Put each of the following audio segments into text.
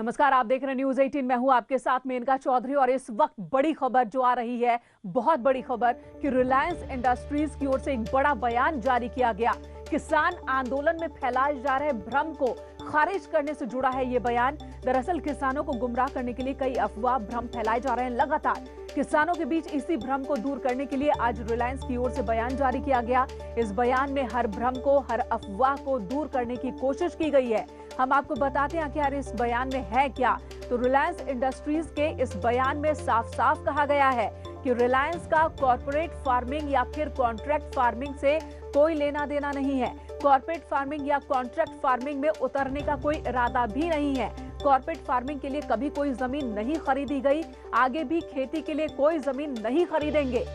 नमस्कार, आप देख रहे हैं न्यूज 18। मैं हूं आपके साथ मेनका चौधरी और इस वक्त बड़ी खबर जो आ रही है, बहुत बड़ी खबर कि रिलायंस इंडस्ट्रीज की ओर से एक बड़ा बयान जारी किया गया। किसान आंदोलन में फैलाए जा रहे भ्रम को खारिज करने से जुड़ा है ये बयान। दरअसल किसानों को गुमराह करने के लिए कई अफवाह भ्रम फैलाए जा रहे हैं लगातार। किसानों के बीच इसी भ्रम को दूर करने के लिए आज रिलायंस की ओर से बयान जारी किया गया। इस बयान में हर भ्रम को, हर अफवाह को दूर करने की कोशिश की गई है। हम आपको बताते हैं कि यार इस बयान में है क्या। तो रिलायंस इंडस्ट्रीज के इस बयान में साफ साफ कहा गया है कि रिलायंस का कॉर्पोरेट फार्मिंग या फिर कॉन्ट्रैक्ट फार्मिंग से कोई लेना देना नहीं है। कॉर्पोरेट फार्मिंग या कॉन्ट्रैक्ट फार्मिंग में उतरने का कोई इरादा भी नहीं है। कॉर्पोरेट फार्मिंग के लिए कभी कोई जमीन नहीं खरीदी गई, आगे भी खेती के लिए कोई जमीन नहीं खरीदेंगे।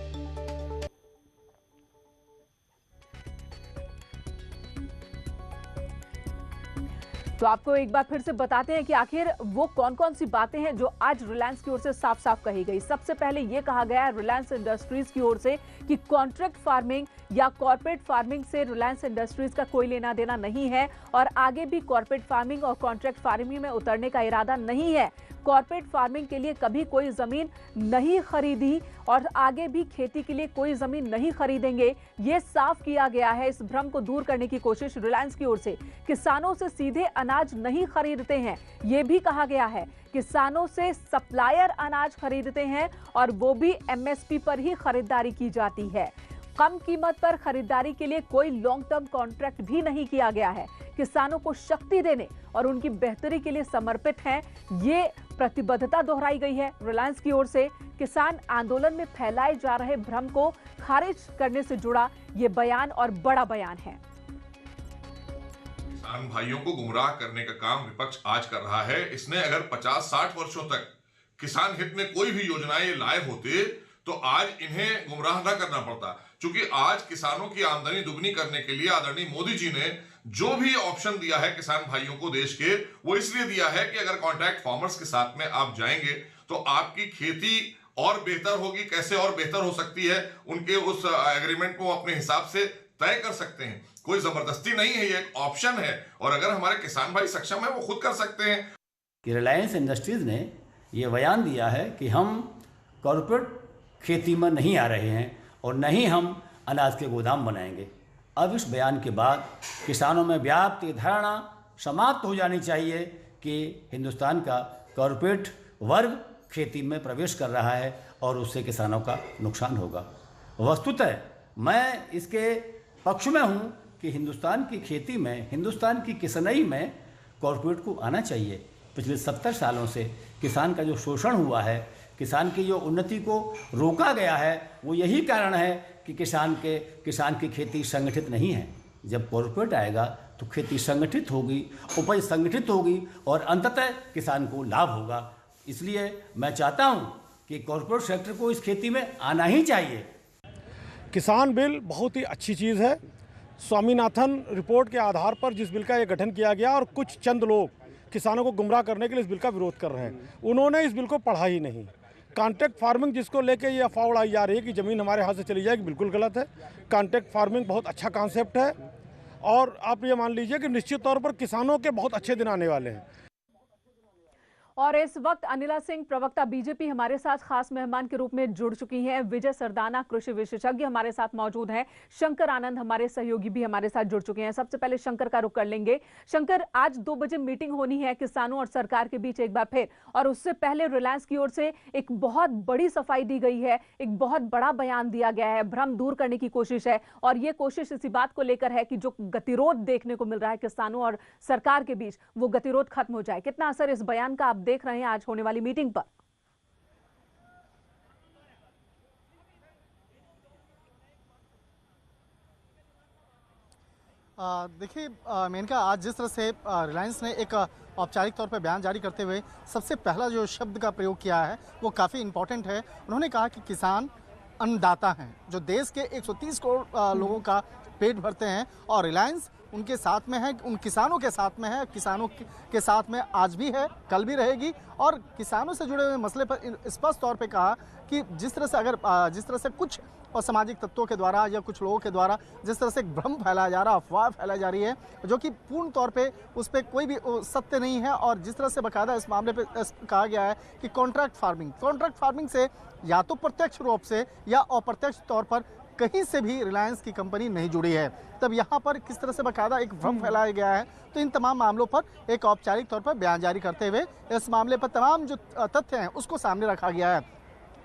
तो आपको एक बार फिर से बताते हैं कि आखिर वो कौन कौन सी बातें हैं जो आज रिलायंस की ओर से साफ साफ कही गई। सबसे पहले ये कहा गया है रिलायंस इंडस्ट्रीज की ओर से कि कॉन्ट्रैक्ट फार्मिंग या कॉर्पोरेट फार्मिंग से रिलायंस इंडस्ट्रीज का कोई लेना देना नहीं है और आगे भी कॉर्पोरेट फार्मिंग और कॉन्ट्रैक्ट फार्मिंग में उतरने का इरादा नहीं है। कॉर्पोरेट फार्मिंग के लिए कभी कोई जमीन नहीं खरीदी और आगे भी खेती के लिए कोई जमीन नहीं खरीदेंगे, ये साफ किया गया है। इस भ्रम को दूर करने की कोशिश रिलायंस की ओर से। किसानों से सीधे अनाज नहीं खरीदते हैं, ये भी कहा गया है। किसानों से सप्लायर अनाज खरीदते हैं और वो भी एमएसपी पर ही खरीदारी की जाती है। कम कीमत पर खरीदारी के लिए कोई लॉन्ग टर्म कॉन्ट्रैक्ट भी नहीं किया गया है। किसानों को शक्ति देने और उनकी बेहतरी के लिए समर्पित हैं, ये प्रतिबद्धता दोहराई गई है रिलायंस की ओर से। किसान आंदोलन में फैलाए जा रहे भ्रम को खारिज करने से जुड़ा ये बयान और बड़ा बयान है। किसान भाइयों को गुमराह करने का काम विपक्ष आज कर रहा है। इसने अगर 50-60 वर्षों तक किसान हित में कोई भी योजनाएं लाए होते तो आज इन्हें गुमराह न करना पड़ता। क्योंकि आज किसानों की आमदनी दुगनी करने के लिए आदरणीय मोदी जी ने जो भी ऑप्शन दिया है किसान भाइयों को देश के, वो इसलिए दिया है कि अगर कॉन्ट्रैक्ट फार्मर्स के साथ में आप जाएंगे तो आपकी खेती और बेहतर होगी। कैसे और बेहतर हो सकती है, उनके उस एग्रीमेंट को अपने हिसाब से तय कर सकते हैं। कोई जबरदस्ती नहीं है, ये एक ऑप्शन है और अगर हमारे किसान भाई सक्षम है वो खुद कर सकते हैं। कि रिलायंस इंडस्ट्रीज ने ये बयान दिया है कि हम कॉर्पोरेट खेती में नहीं आ रहे हैं और न ही हम अनाज के गोदाम बनाएंगे। अब इस बयान के बाद किसानों में व्याप्त ये धारणा समाप्त हो जानी चाहिए कि हिंदुस्तान का कॉर्पोरेट वर्ग खेती में प्रवेश कर रहा है और उससे किसानों का नुकसान होगा। वस्तुतः मैं इसके पक्ष में हूँ कि हिंदुस्तान की खेती में, हिंदुस्तान की किसानई में कॉर्पोरेट को आना चाहिए। पिछले 70 सालों से किसान का जो शोषण हुआ है, किसान की जो उन्नति को रोका गया है, वो यही कारण है कि किसान की खेती संगठित नहीं है। जब कॉर्पोरेट आएगा तो खेती संगठित होगी, उपज संगठित होगी और अंततः किसान को लाभ होगा। इसलिए मैं चाहता हूँ कि कॉर्पोरेट सेक्टर को इस खेती में आना ही चाहिए। किसान बिल बहुत ही अच्छी चीज़ है। स्वामीनाथन रिपोर्ट के आधार पर जिस बिल का ये गठन किया गया और कुछ चंद लोग किसानों को गुमराह करने के लिए इस बिल का विरोध कर रहे हैं, उन्होंने इस बिल को पढ़ा ही नहीं। कॉन्ट्रैक्ट फार्मिंग जिसको लेके ये अफवाह उड़ाई जा रही है कि ज़मीन हमारे हाथ से चली जाएगी, बिल्कुल गलत है। कॉन्ट्रैक्ट फार्मिंग बहुत अच्छा कॉन्सेप्ट है और आप ये मान लीजिए कि निश्चित तौर पर किसानों के बहुत अच्छे दिन आने वाले हैं। और इस वक्त अनिला सिंह, प्रवक्ता बीजेपी, हमारे साथ खास मेहमान के रूप में जुड़ चुकी हैं। विजय सरदाना, कृषि विशेषज्ञ, हमारे साथ मौजूद हैं। शंकर आनंद, हमारे सहयोगी, भी हमारे साथ जुड़ चुके हैं। सबसे पहले शंकर का रुख कर लेंगे। शंकर, आज 2 बजे मीटिंग होनी है किसानों और सरकार के बीच एक बार फिर, और उससे पहले रिलायंस की ओर से एक बहुत बड़ी सफाई दी गई है, एक बहुत बड़ा बयान दिया गया है। भ्रम दूर करने की कोशिश है और ये कोशिश इसी बात को लेकर है कि जो गतिरोध देखने को मिल रहा है किसानों और सरकार के बीच, वो गतिरोध खत्म हो जाए। कितना असर इस बयान का आप देख रहे हैं आज होने वाली मीटिंग पर? देखिए मेनका, आज जिस तरह से रिलायंस ने एक औपचारिक तौर पर बयान जारी करते हुए सबसे पहला जो शब्द का प्रयोग किया है वो काफ़ी इम्पोर्टेंट है। उन्होंने कहा कि किसान अन्नदाता हैं, जो देश के 130 करोड़ लोगों का पेट भरते हैं और रिलायंस उनके साथ में है, उन किसानों के साथ में है, किसानों के साथ में आज भी है, कल भी रहेगी। और किसानों से जुड़े हुए मसले पर स्पष्ट तौर पे कहा कि जिस तरह से कुछ असामाजिक तत्वों के द्वारा या कुछ लोगों के द्वारा जिस तरह से एक भ्रम फैलाया जा रहा है, अफवाह फैलाई जा रही है, जो कि पूर्ण तौर पे उस पर कोई भी सत्य नहीं है। और जिस तरह से बाकायदा इस मामले पे कहा गया है कि कॉन्ट्रैक्ट फार्मिंग से या तो प्रत्यक्ष रूप से या अप्रत्यक्ष तौर पर कहीं से भी रिलायंस की कंपनी नहीं जुड़ी है, तब यहाँ पर किस तरह से बाकायदा एक भ्रम फैलाया गया है। तो इन तमाम मामलों पर एक औपचारिक तौर पर बयान जारी करते हुए इस मामले पर तमाम जो तथ्य हैं उसको सामने रखा गया है,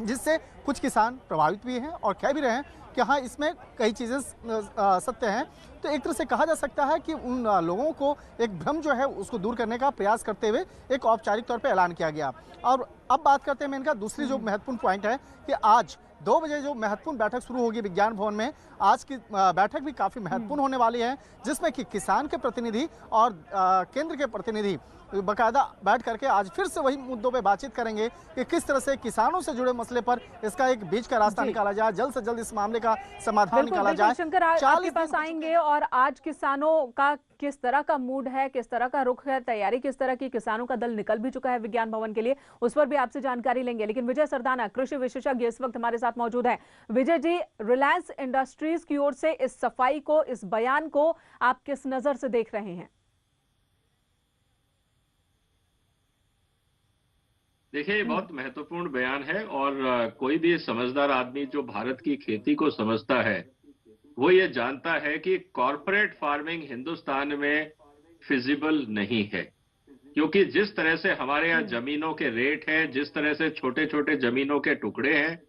जिससे कुछ किसान प्रभावित भी हैं और कह भी रहे हैं कि हाँ, इसमें कई चीज़ें सत्य हैं। तो एक तरह से कहा जा सकता है कि उन लोगों को एक भ्रम जो है उसको दूर करने का प्रयास करते हुए एक औपचारिक तौर पे ऐलान किया गया। और अब बात करते हैं इनका दूसरी जो महत्वपूर्ण पॉइंट है कि आज 2 बजे जो महत्वपूर्ण बैठक शुरू होगी विज्ञान भवन में, आज की बैठक भी काफ़ी महत्वपूर्ण होने वाली है, जिसमें कि किसान के प्रतिनिधि और केंद्र के प्रतिनिधि बाकायदा बैठ करके आज फिर से वही मुद्दों पे बातचीत करेंगे कि किस तरह से किसानों से जुड़े मसले पर इसका एक बीच का रास्ता निकाला जाए, जल्द से जल्द इस मामले का समाधान निकाला जाए। शंकर, आपके पास आएंगे और आज किसानों का किस तरह का मूड है, किस तरह का रुख है, तैयारी किस तरह की, किसानों का दल निकल भी चुका है विज्ञान भवन के लिए, उस पर भी आपसे जानकारी लेंगे। लेकिन विजय सरदाना, कृषि विशेषज्ञ, इस वक्त हमारे साथ मौजूद है। विजय जी, रिलायंस इंडस्ट्रीज की ओर से इस सफाई को, इस बयान को आप किस नजर से देख रहे हैं? देखिए, ये बहुत महत्वपूर्ण बयान है और कोई भी समझदार आदमी जो भारत की खेती को समझता है वो ये जानता है कि कॉरपोरेट फार्मिंग हिंदुस्तान में फिजिबल नहीं है, क्योंकि जिस तरह से हमारे यहाँ जमीनों के रेट हैं, जिस तरह से छोटे छोटे जमीनों के टुकड़े हैं,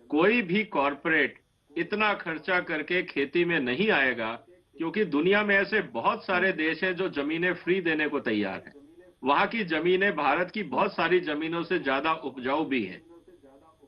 कोई भी कॉरपोरेट इतना खर्चा करके खेती में नहीं आएगा, क्योंकि दुनिया में ऐसे बहुत सारे देश हैं जो जमीनें फ्री देने को तैयार हैं। वहां की जमीनें भारत की बहुत सारी जमीनों से ज्यादा उपजाऊ भी हैं।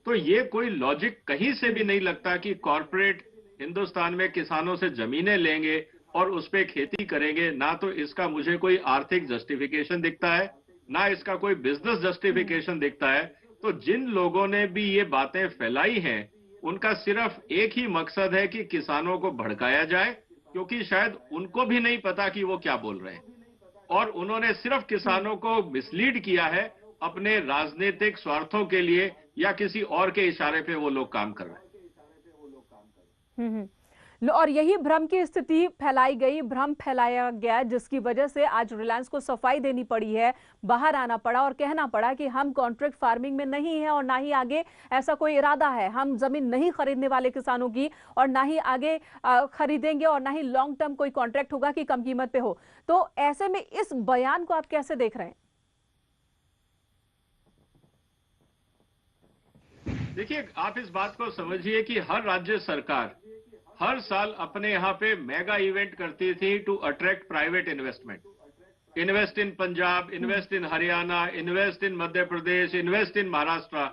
तो ये कोई लॉजिक कहीं से भी नहीं लगता कि कॉरपोरेट हिंदुस्तान में किसानों से जमीनें लेंगे और उस पे खेती करेंगे। ना तो इसका मुझे कोई आर्थिक जस्टिफिकेशन दिखता है, ना इसका कोई बिजनेस जस्टिफिकेशन दिखता है। तो जिन लोगों ने भी ये बातें फैलाई हैं, उनका सिर्फ एक ही मकसद है कि किसानों को भड़काया जाए, क्योंकि शायद उनको भी नहीं पता कि वो क्या बोल रहे हैं और उन्होंने सिर्फ किसानों को मिसलीड किया है अपने राजनीतिक स्वार्थों के लिए, या किसी और के इशारे पे वो लोग काम कर रहे हैं। और यही भ्रम की स्थिति फैलाई गई, भ्रम फैलाया गया, जिसकी वजह से आज रिलायंस को सफाई देनी पड़ी है, बाहर आना पड़ा और कहना पड़ा कि हम कॉन्ट्रैक्ट फार्मिंग में नहीं है और ना ही आगे ऐसा कोई इरादा है। हम जमीन नहीं खरीदने वाले किसानों की, और ना ही आगे खरीदेंगे, और ना ही लॉन्ग टर्म कोई कॉन्ट्रैक्ट होगा कि कम कीमत पे हो। तो ऐसे में इस बयान को आप कैसे देख रहे हैं? देखिए, आप इस बात को समझिए कि हर राज्य सरकार हर साल अपने यहाँ पे मेगा इवेंट करती थी to attract private investment. Invest in Punjab, invest in Haryana, invest in Madhya Pradesh, invest in Maharashtra.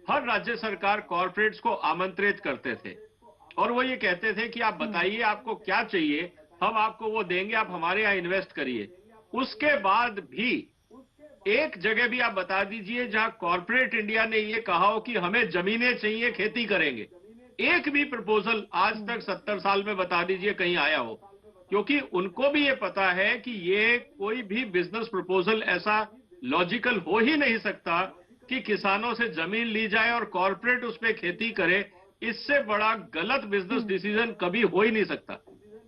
हर राज्य सरकार कॉर्पोरेट्स को आमंत्रित करते थे और वो ये कहते थे कि आप बताइए आपको क्या चाहिए, हम आपको वो देंगे, आप हमारे यहाँ इन्वेस्ट करिए। उसके बाद भी एक जगह भी आप बता दीजिए जहां कॉर्पोरेट इंडिया ने ये कहा हो कि हमें जमीनें चाहिए, खेती करेंगे। एक भी प्रपोजल आज तक 70 साल में बता दीजिए कहीं आया हो, क्योंकि उनको भी ये पता है कि ये कोई भी बिजनेस प्रपोजल ऐसा लॉजिकल हो ही नहीं सकता कि किसानों से जमीन ली जाए और कॉर्पोरेट उस पर खेती करे। इससे बड़ा गलत बिजनेस डिसीजन कभी हो ही नहीं सकता।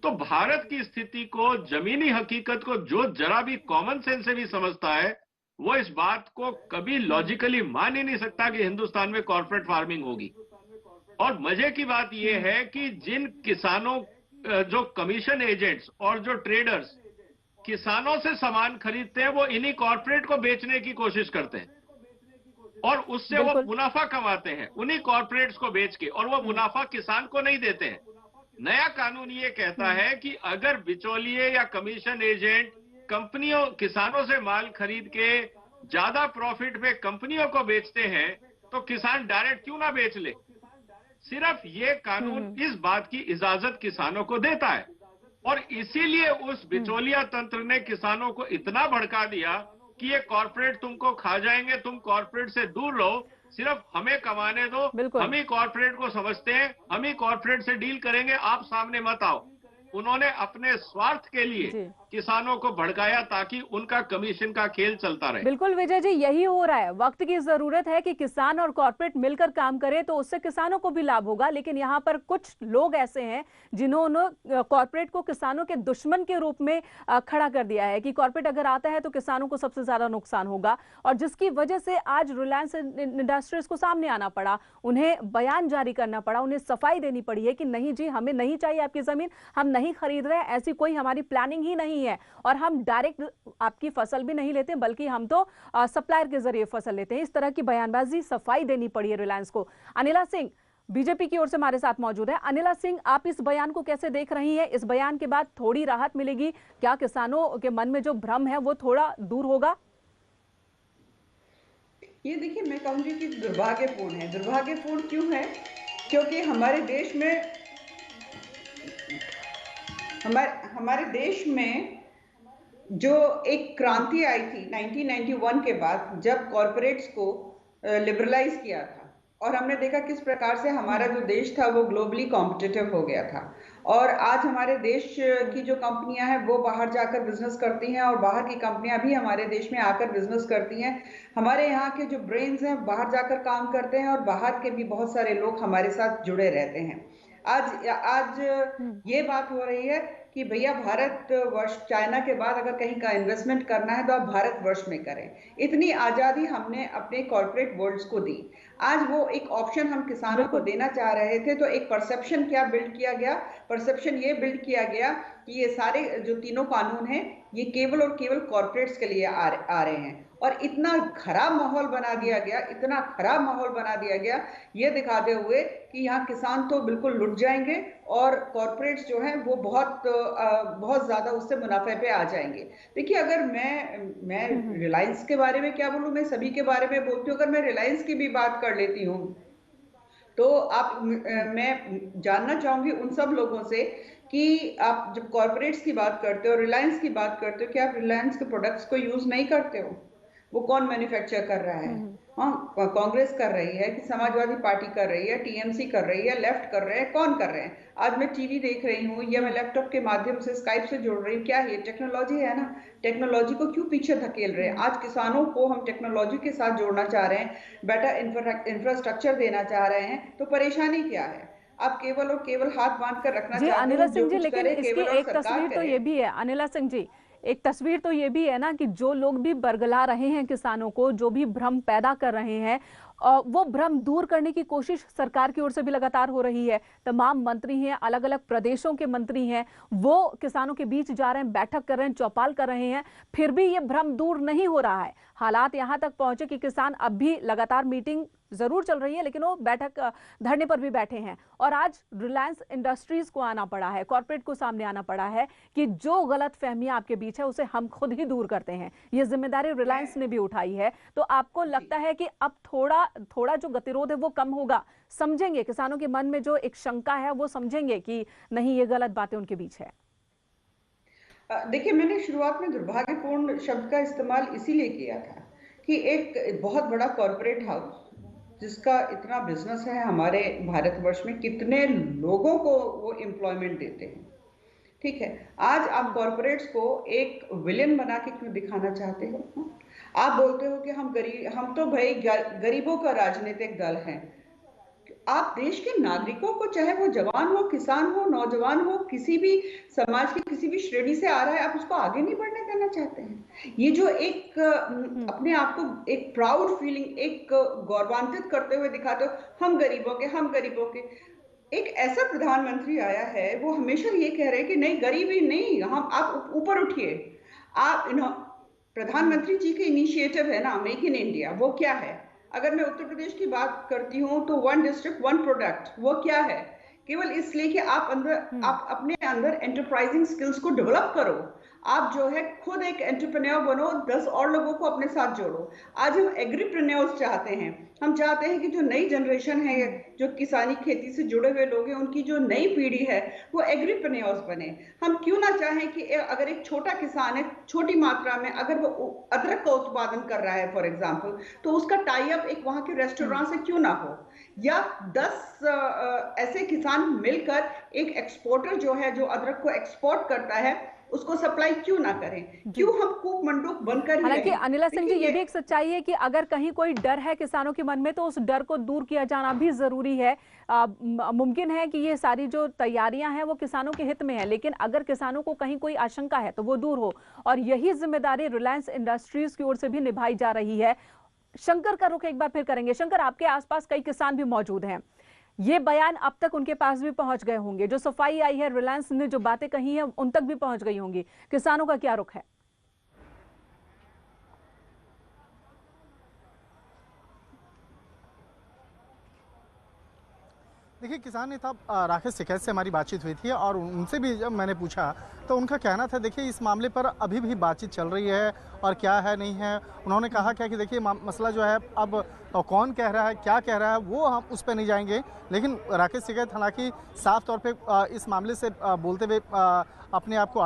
तो भारत की स्थिति को, जमीनी हकीकत को जो जरा भी कॉमन सेंस से भी समझता है, वो इस बात को कभी लॉजिकली मान ही नहीं सकता कि हिंदुस्तान में कॉर्पोरेट फार्मिंग होगी। और मजे की बात यह है कि जिन किसानों, जो कमीशन एजेंट्स और जो ट्रेडर्स किसानों से सामान खरीदते हैं, वो इन्हीं कॉर्पोरेट को बेचने की कोशिश करते हैं और उससे वो मुनाफा कमाते हैं उन्हीं कॉर्पोरेट्स को बेच के, और वो मुनाफा किसान को नहीं देते हैं। नया कानून ये कहता है कि अगर बिचौलिए या कमीशन एजेंट कंपनियों, किसानों से माल खरीद के ज्यादा प्रॉफिट पे कंपनियों को बेचते हैं, तो किसान डायरेक्ट क्यों ना बेच ले। सिर्फ ये कानून इस बात की इजाजत किसानों को देता है, और इसीलिए उस बिचौलिया तंत्र ने किसानों को इतना भड़का दिया कि ये कॉर्पोरेट तुमको खा जाएंगे, तुम कॉर्पोरेट से दूर रहो, सिर्फ हमें कमाने दो, हम ही कॉर्पोरेट को समझते हैं, हम ही कॉर्पोरेट से डील करेंगे, आप सामने मत आओ। उन्होंने अपने स्वार्थ के लिए किसानों को भड़काया ताकि उनका कमीशन का खेल चलता रहे। बिल्कुल विजय जी, यही हो रहा है। वक्त की जरूरत है कि किसान और कॉर्पोरेट मिलकर काम करे तो उससे किसानों को भी लाभ होगा। लेकिन यहाँ पर कुछ लोग ऐसे हैं जिन्होंने कॉर्पोरेट को किसानों के दुश्मन के रूप में खड़ा कर दिया है कि कॉर्पोरेट अगर आता है तो किसानों को सबसे ज्यादा नुकसान होगा, और जिसकी वजह से आज रिलायंस इंडस्ट्रीज को सामने आना पड़ा, उन्हें बयान जारी करना पड़ा, उन्हें सफाई देनी पड़ी है कि नहीं जी, हमें नहीं चाहिए आपकी जमीन, हम नहीं खरीद रहे, ऐसी कोई हमारी प्लानिंग ही नहीं है, और हम डायरेक्ट आपकी फसल भी नहीं लेते बल्कि हम तो सप्लायर के जरिए फसल लेते हैं। इस तरह की बयानबाजी, सफाई देनी पड़ी है रिलायंस को। अनिला सिंह बीजेपी की ओर से हमारे साथ मौजूद है। अनिला सिंह, आप इस बयान को कैसे देख रही हैं? इस बयान के बाद थोड़ी राहत मिलेगी क्या? किसानों के मन में जो भ्रम है वो थोड़ा दूर होगा? ये देखिए, मैं कहूँगी कि दुर्भाग्यपूर्ण है। दुर्भाग्यपूर्ण क्यों है? क्योंकि हमारे देश में जो एक क्रांति आई थी 1991 के बाद, जब कॉरपोरेट्स को लिबरलाइज किया था, और हमने देखा किस प्रकार से हमारा जो देश था वो ग्लोबली कॉम्पिटिटिव हो गया था, और आज हमारे देश की जो कंपनियां हैं वो बाहर जाकर बिजनेस करती हैं, और बाहर की कंपनियां भी हमारे देश में आकर बिजनेस करती हैं। हमारे यहाँ के जो ब्रेन्स हैं बाहर जाकर काम करते हैं, और बाहर के भी बहुत सारे लोग हमारे साथ जुड़े रहते हैं। आज ये बात हो रही है कि भैया भारतवर्ष, चाइना के बाद अगर कहीं का इन्वेस्टमेंट करना है तो आप भारतवर्ष में करें। इतनी आज़ादी हमने अपने कॉर्पोरेट वर्ल्ड्स को दी। आज वो एक ऑप्शन हम किसानों को देना चाह रहे थे, तो एक परसेप्शन क्या बिल्ड किया गया? परसेप्शन ये बिल्ड किया गया कि ये सारे जो तीनों कानून हैं ये केवल और केवल कॉर्पोरेट्स के लिए आ रहे हैं, और इतना खराब माहौल बना दिया गया, इतना खराब माहौल बना दिया गया, ये दिखाते हुए कि यहाँ किसान तो बिल्कुल लुट जाएंगे और कॉर्पोरेट्स जो हैं वो बहुत ज़्यादा उससे मुनाफे पे आ जाएंगे। देखिए, अगर मैं रिलायंस के बारे में क्या बोलूँ, मैं सभी के बारे में बोलती हूँ। अगर मैं रिलायंस की भी बात कर लेती हूँ तो मैं जानना चाहूँगी उन सब लोगों से कि आप जब कॉर्पोरेट्स की बात करते हो, रिलायंस की बात करते हो, क्या आप रिलायंस के प्रोडक्ट्स को यूज़ नहीं करते हो? वो कौन मैन्युफैक्चर कर रहा है? हाँ, कांग्रेस कर रही है कि समाजवादी पार्टी कर रही है, टीएमसी कर रही है, लेफ्ट कर रहे हैं, कौन कर रहे हैं? आज मैं टीवी देख रही हूँ या मैं लैपटॉप के माध्यम से स्काइप से जुड़ रही हूँ, क्या है? टेक्नोलॉजी है ना। टेक्नोलॉजी को क्यों पीछे धकेल रहे हैं? आज किसानों को हम टेक्नोलॉजी के साथ जोड़ना चाह रहे हैं, बेटर इंफ्रास्ट्रक्चर देना चाह रहे हैं, तो परेशानी क्या है? आप केवल और केवल हाथ बांध कर रखना चाहते हो। अनिला सिंह जी, लेकिन इसकी एक तस्वीर तो ये भी है, अनिला सिंह जी, एक तस्वीर तो ये भी है ना कि जो लोग भी बरगला रहे हैं किसानों को, जो भी भ्रम पैदा कर रहे हैं, वो भ्रम दूर करने की कोशिश सरकार की ओर से भी लगातार हो रही है। तमाम मंत्री हैं, अलग अलग प्रदेशों के मंत्री हैं, वो किसानों के बीच जा रहे हैं, बैठक कर रहे हैं, चौपाल कर रहे हैं, फिर भी ये भ्रम दूर नहीं हो रहा है। हालात यहाँ तक पहुंचे कि किसान अब भी लगातार मीटिंग जरूर चल रही है लेकिन वो बैठक धरने पर भी बैठे हैं, और आज रिलायंस इंडस्ट्रीज को आना पड़ा है, कॉर्पोरेट को सामने आना पड़ा है कि जो गलत फहमियां आपके बीच है उसे हम खुद ही दूर करते हैं। ये जिम्मेदारी रिलायंस ने भी उठाई है। तो आपको लगता है कि अब थोड़ा जो गतिरोध है वो कम होगा? समझेंगे किसानों के मन में जो एक शंका है वो समझेंगे कि नहीं, ये गलत बातें उनके बीच है? देखिए, मैंने शुरुआत में दुर्भाग्यपूर्ण शब्द का इस्तेमाल इसीलिए किया था कि एक बहुत बड़ा कॉर्पोरेट हाउस जिसका इतना बिजनेस है हमारे भारतवर्ष में, कितने लोगों को वो एम्प्लॉयमेंट देते हैं, ठीक है। आज आप कॉर्पोरेट्स को एक विलेन बना के क्यों दिखाना चाहते हो? आप बोलते हो कि हम तो भाई गरीबों का राजनीतिक दल हैं। आप देश के नागरिकों को, चाहे वो जवान हो, किसान हो, नौजवान हो, किसी भी समाज की किसी भी श्रेणी से आ रहा है, आप उसको आगे नहीं बढ़ने देना चाहते हैं। ये जो एक अपने आप को एक प्राउड फीलिंग, एक गौरवान्वित करते हुए दिखाते हो, हम गरीबों के एक ऐसा प्रधानमंत्री आया है, वो हमेशा ये कह रहे हैं कि नहीं, गरीबी नहीं, आप ऊपर उठिए। आप प्रधानमंत्री जी के इनिशिएटिव है ना, मेक इन इंडिया, वो क्या है? अगर मैं उत्तर प्रदेश की बात करती हूँ तो 1 डिस्ट्रिक्ट 1 प्रोडक्ट, वो क्या है? केवल इसलिए कि आप अपने अंदर एंटरप्राइजिंग स्किल्स को डेवलप करो। आप जो है खुद एक एंटरप्रेन्योर बनो, 10 और लोगों को अपने साथ जोड़ो। आज हम एग्रीप्रेन्योर्स चाहते हैं, हम चाहते हैं कि जो नई जनरेशन है, जो किसानी खेती से जुड़े हुए लोग हैं, उनकी जो नई पीढ़ी है वो एग्रीप्रेन्योर्स बने। हम क्यों ना चाहें कि अगर एक छोटा किसान है, छोटी मात्रा में अगर वो अदरक का उत्पादन कर रहा है फॉर एग्जांपल, तो उसका टाई अप एक वहां के रेस्टोरेंट से क्यों ना हो, या 10 ऐसे किसान मिलकर एक एक्सपोर्टर जो है, जो अदरक को एक्सपोर्ट करता है, उसको सप्लाई क्यों ना करें? क्यों हम कूप मंडूक बनकर ही हालांकि रहें? अनिला सिंह जी, देखिए, ये भी एक सच्चाई है कि अगर कहीं कोई डर है किसानों के मन में तो उस डर को दूर किया जाना भी जरूरी है। मुमकिन है कि ये सारी जो तैयारियां हैं वो किसानों के हित में है, लेकिन अगर किसानों को कहीं कोई आशंका है तो वो दूर हो, और यही जिम्मेदारी रिलायंस इंडस्ट्रीज की ओर से भी निभाई जा रही है। शंकर का रुख एक बार फिर करेंगे। शंकर, आपके आसपास कई किसान भी मौजूद हैं, ये बयान अब तक उनके पास भी पहुंच गए होंगे, जो सफाई आई है, रिलायंस ने जो बातें कही हैं उन तक भी पहुंच गई होंगी। किसानों का क्या रुख है? देखिए, किसान नेता राकेश टिकैत से हमारी बातचीत हुई थी और उनसे भी जब मैंने पूछा तो उनका कहना था, देखिए इस मामले पर अभी भी बातचीत चल रही है और क्या है नहीं है। उन्होंने कहा क्या कि देखिए मसला जो है अब कौन कह रहा है, क्या कह रहा है, वो हम उस पर नहीं जाएंगे। लेकिन राकेश टिकैत हालांकि साफ तौर पे इस मामले से बोलते हुए अपने आप को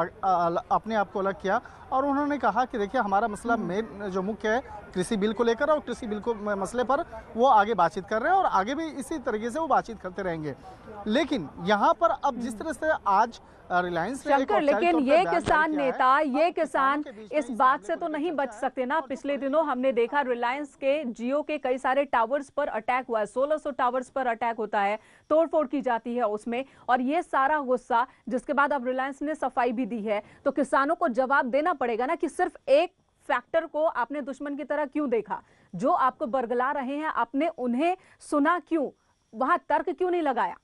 अलग किया और उन्होंने कहा कि देखिए हमारा मसला मेन जो मुख्य है कृषि बिल को लेकर, और कृषि बिल को मसले पर वो आगे बातचीत कर रहे हैं और आगे भी इसी तरीके से वो बातचीत करते रहेंगे। लेकिन यहाँ पर अब जिस तरह से आज रिलायंस ने शंकर, लेकिन ये किसान नेता, ये किसान इस बात से तो नहीं बच सकते ना। पिछले दिनों हमने देखा रिलायंस के जियो के कई सारे टावर्स पर अटैक हुआ है, 1600 टावर्स पर अटैक होता है, तोड़फोड़ की जाती है उसमें, और ये सारा गुस्सा जिसके बाद अब रिलायंस ने सफाई भी दी है, तो किसानों को जवाब देना पड़ेगा ना कि सिर्फ एक फैक्टर को आपने दुश्मन की तरह क्यों देखा। जो आपको बरगला रहे हैं आपने उन्हें सुना क्यों, वहां तर्क क्यों नहीं लगाया?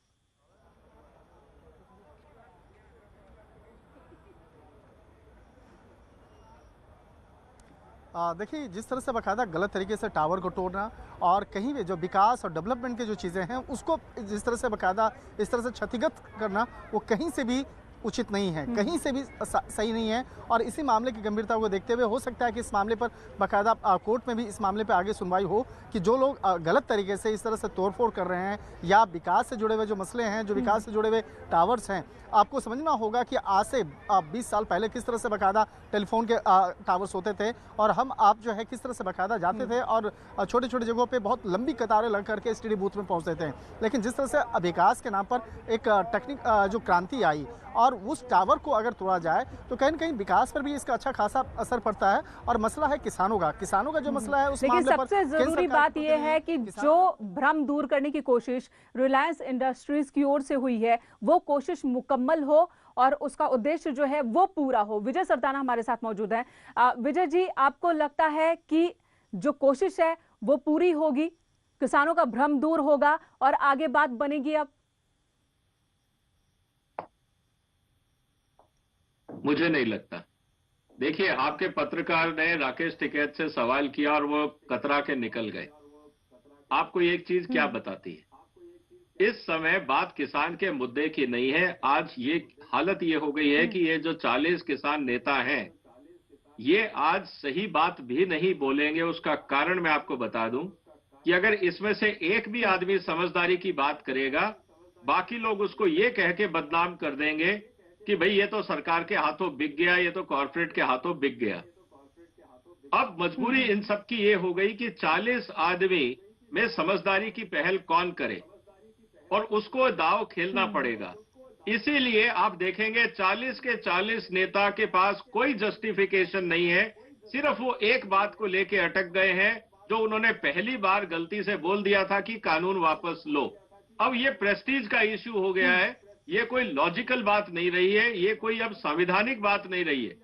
देखिए, जिस तरह से बाकायदा गलत तरीके से टावर को तोड़ना और कहीं भी जो विकास और डेवलपमेंट की जो चीज़ें हैं उसको जिस तरह से बाकायदा इस तरह से क्षतिग्रस्त करना, वो कहीं से भी उचित नहीं है, कहीं से भी सही नहीं है। और इसी मामले की गंभीरता को देखते हुए हो सकता है कि इस मामले पर बाकायदा कोर्ट में भी इस मामले पर आगे सुनवाई हो कि जो लोग गलत तरीके से इस तरह से तोड़फोड़ कर रहे हैं या विकास से जुड़े हुए जो मसले हैं, जो विकास से जुड़े हुए टावर्स हैं, आपको समझना होगा कि आज से 20 साल पहले किस तरह से बाकायदा टेलीफोन के टावर्स होते थे और हम आप जो है किस तरह से बाकायदा जाते थे और छोटी छोटी जगहों पे बहुत लंबी कतारें लग करके एसटीडी बूथ में पहुंचते थे। लेकिन जिस तरह से विकास के नाम पर एक टेक्निक जो क्रांति आई और उस टावर को अगर तोड़ा जाए तो कहीं न कहीं विकास पर भी इसका अच्छा खासा असर पड़ता है। और मसला है किसानों का जो मसला है उस लेकिन मामले पर सबसे जरूरी बात यह है कि जो भ्रम दूर करने की कोशिश रिलायंस इंडस्ट्रीज की ओर से हुई है वो कोशिश मुकम्मल हो और उसका उद्देश्य जो है वो पूरा हो। विजय सरदाना हमारे साथ मौजूद है। विजय जी, आपको लगता है कि जो कोशिश है वो पूरी होगी, किसानों का भ्रम दूर होगा और आगे बात बनेगी? अब मुझे नहीं लगता। देखिए, आपके पत्रकार ने राकेश टिकैत से सवाल किया और वो कतरा के निकल गए। आपको एक चीज क्या बताती है, इस समय बात किसान के मुद्दे की नहीं है। आज ये हालत ये हो गई है कि ये जो 40 किसान नेता हैं ये आज सही बात भी नहीं बोलेंगे। उसका कारण मैं आपको बता दूं कि अगर इसमें से एक भी आदमी समझदारी की बात करेगा, बाकी लोग उसको ये कह के बदनाम कर देंगे कि भाई ये तो सरकार के हाथों बिक गया, ये तो कॉर्पोरेट के हाथों बिक गया। अब मजबूरी इन सब की ये हो गई कि 40 आदमी में समझदारी की पहल कौन करे और उसको दाव खेलना पड़ेगा। इसीलिए आप देखेंगे 40 के 40 नेता के पास कोई जस्टिफिकेशन नहीं है, सिर्फ वो एक बात को लेके अटक गए हैं जो उन्होंने पहली बार गलती से बोल दिया था कि कानून वापस लो। अब ये प्रेस्टीज का इश्यू हो गया है, ये कोई लॉजिकल बात नहीं रही है, ये कोई अब संवैधानिक बात नहीं रही है।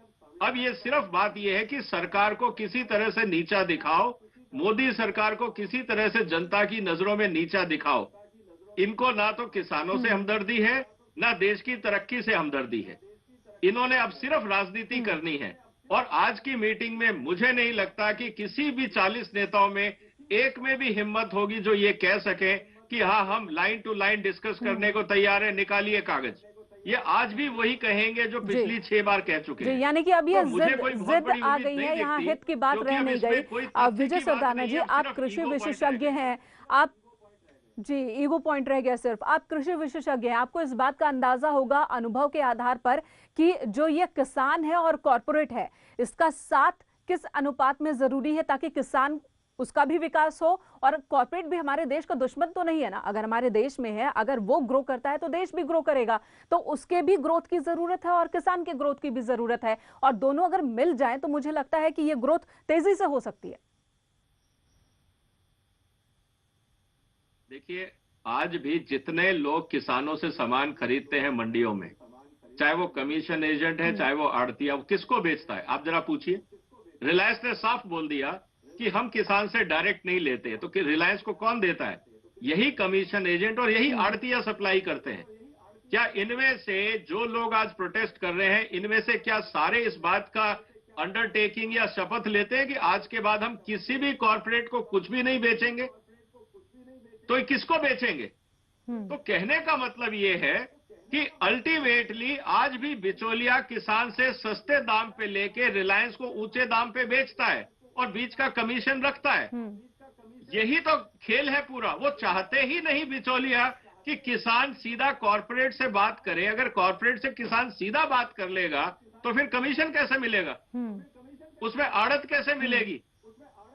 अब ये सिर्फ बात ये है कि सरकार को किसी तरह से नीचा दिखाओ, मोदी सरकार को किसी तरह से जनता की नजरों में नीचा दिखाओ। इनको ना तो किसानों से हमदर्दी है ना देश की तरक्की से हमदर्दी है। इन्होंने अब सिर्फ राजनीति करनी है। और आज की मीटिंग में मुझे नहीं लगता कि किसी भी 40 नेताओं में एक में भी हिम्मत होगी जो ये कह सके कि हाँ हम लाइन टू लाइन डिस्कस करने को तैयार है, निकालिए कागज। ये आज भी वही कहेंगे जो पिछली 6 बार कह चुके हैं। यानी कि अब ये तो मुझे कोई बहुत जिद बड़ी आ उम्मीद गई नहीं है, यहाँ दिखती, हित की बात क्योंकि रह अब नहीं इसमें कोई गई। तथ्य विजय की बात सरदाना नहीं जी, है, आप सिर्फ कृषि ईगो पॉइंट विशेषज्ञ रह हैं, आप जी ईगो पॉइंट रह गया सिर्फ। आप कृषि विशेषज्ञ हैं, आपको इस बात का अंदाजा होगा अनुभव के आधार पर कि जो ये किसान है और कॉरपोरेट है, इसका साथ किस अनुपात में जरूरी है ताकि किसान उसका भी विकास हो। और कॉर्पोरेट भी हमारे देश का दुश्मन तो नहीं है ना, अगर हमारे देश में है, अगर वो ग्रो करता है तो देश भी ग्रो करेगा। तो उसके भी ग्रोथ की जरूरत है और किसान के ग्रोथ की भी जरूरत है, और दोनों अगर मिल जाएं तो मुझे लगता है कि ये ग्रोथ तेजी से हो सकती है। देखिए, आज भी जितने लोग किसानों से सामान खरीदते हैं मंडियों में, चाहे वो कमीशन एजेंट है, चाहे वो आड़तिया, वो किसको बेचता है आप जरा पूछिए। रिलायंस ने साफ बोल दिया कि हम किसान से डायरेक्ट नहीं लेते, तो रिलायंस को कौन देता है? यही कमीशन एजेंट और यही आड़तिया सप्लाई करते हैं। क्या इनमें से जो लोग आज प्रोटेस्ट कर रहे हैं, इनमें से क्या सारे इस बात का अंडरटेकिंग या शपथ लेते हैं कि आज के बाद हम किसी भी कॉर्पोरेट को कुछ भी नहीं बेचेंगे? तो ये किसको बेचेंगे? तो कहने का मतलब ये है कि अल्टीमेटली आज भी बिचौलिया किसान से सस्ते दाम पे लेके रिलायंस को ऊंचे दाम पे बेचता है और बीच का कमीशन रखता है। यही तो खेल है पूरा। वो चाहते ही नहीं बिचौलिया कि किसान सीधा कॉर्पोरेट से बात करे। अगर कॉर्पोरेट से किसान सीधा बात कर लेगा तो फिर कमीशन कैसे मिलेगा, उसमें आड़त कैसे मिलेगी?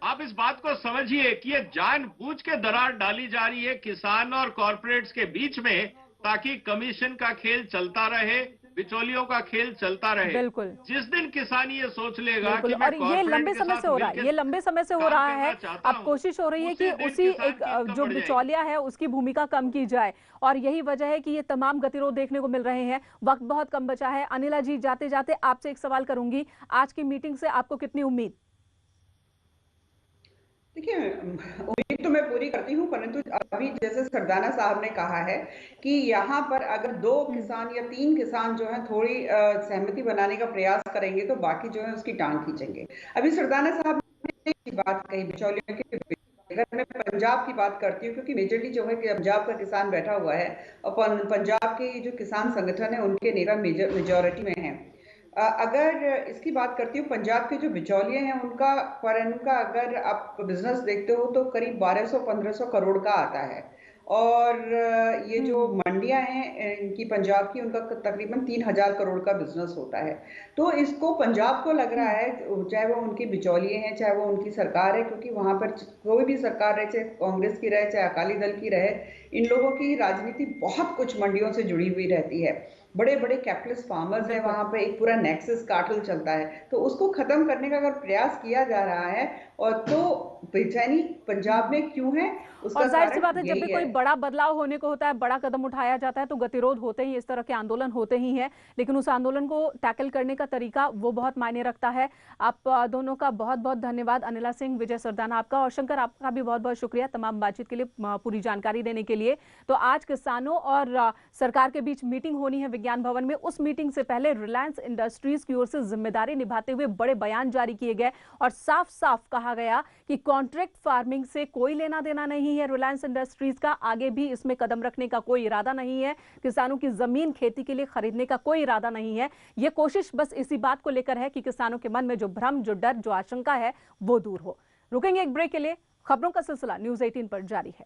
आप इस बात को समझिए कि ये जानबूझ के दरार डाली जा रही है किसान और कॉर्पोरेट्स के बीच में, ताकि कमीशन का खेल चलता रहे, बिचौलियों का खेल चलता रहे। बिल्कुल। जिस दिन किसान ये सोच लेगा कि और ये लंबे समय से हो रहा है, ये लंबे समय से हो रहा है। अब कोशिश हो रही है कि उसी एक जो बिचौलिया है उसकी भूमिका कम की जाए, और यही वजह है कि ये तमाम गतिरोध देखने को मिल रहे हैं। वक्त बहुत कम बचा है। अनिला जी, जाते जाते आपसे एक सवाल करूंगी, आज की मीटिंग से आपको कितनी उम्मीद? देखिए, उम्मीद तो मैं पूरी करती हूँ, परंतु अभी जैसे सरदाना साहब ने कहा है कि यहाँ पर अगर 2 किसान या 3 किसान जो है थोड़ी सहमति बनाने का प्रयास करेंगे तो बाकी जो है उसकी टांग खींचेंगे। अभी सरदाना साहब ने बात कही बिचौलियों की। अगर मैं पंजाब की बात करती हूँ, क्योंकि मेजरली जो है कि पंजाब का किसान बैठा हुआ है और पंजाब के जो किसान संगठन है उनके नेता मेजोरिटी में है। अगर इसकी बात करती हूँ, पंजाब के जो बिचौलिए हैं उनका पर उनका अगर आप बिजनेस देखते हो तो करीब 1200-1500 करोड़ का आता है, और ये जो मंडियां हैं इनकी पंजाब की, उनका तकरीबन 3000 करोड़ का बिजनेस होता है। तो इसको पंजाब को लग रहा है, चाहे वो उनके बिचौलिए हैं चाहे वो उनकी सरकार है, क्योंकि वहां पर कोई भी सरकार रहे, चाहे कांग्रेस की रहे चाहे अकाली दल की रहे, इन लोगों की राजनीति बहुत कुछ मंडियों से जुड़ी हुई रहती है। बड़े बड़े कैपिटलिस्ट फार्मर्स हैं वहां पे, एक पूरा नेक्सस कार्टेल चलता है। तो उसको खत्म करने का अगर प्रयास किया जा रहा है, और तो बेचैनी पंजाब में क्यों है उसका और जाहिर सी बात है, जब यही भी कोई बड़ा बदलाव होने को होता है, बड़ा कदम उठाया जाता है तो गतिरोध होते ही, इस तरह के आंदोलन होते ही हैं, लेकिन उस आंदोलन को टैकल करने का तरीका वो बहुत मायने रखता है। आप दोनों का बहुत बहुत धन्यवाद, अनिला सिंह, विजय सरदाना आपका, और शंकर आपका भी बहुत बहुत शुक्रिया तमाम बातचीत के लिए, पूरी जानकारी देने के लिए। तो आज किसानों और सरकार के बीच मीटिंग होनी है विज्ञान भवन में। उस मीटिंग से पहले रिलायंस इंडस्ट्रीज की ओर से जिम्मेदारी निभाते हुए बड़े बयान जारी किए गए और साफ साफ कहा गया कि कॉन्ट्रैक्ट फार्मिंग से कोई लेना देना नहीं है रिलायंस इंडस्ट्रीज का, आगे भी इसमें कदम रखने का कोई इरादा नहीं है, किसानों की जमीन खेती के लिए खरीदने का कोई इरादा नहीं है। यह कोशिश बस इसी बात को लेकर है कि किसानों के मन में जो भ्रम, जो डर, जो आशंका है वो दूर हो। रुकेंगे एक ब्रेक के लिए, खबरों का सिलसिला न्यूज़ 18 पर जारी है।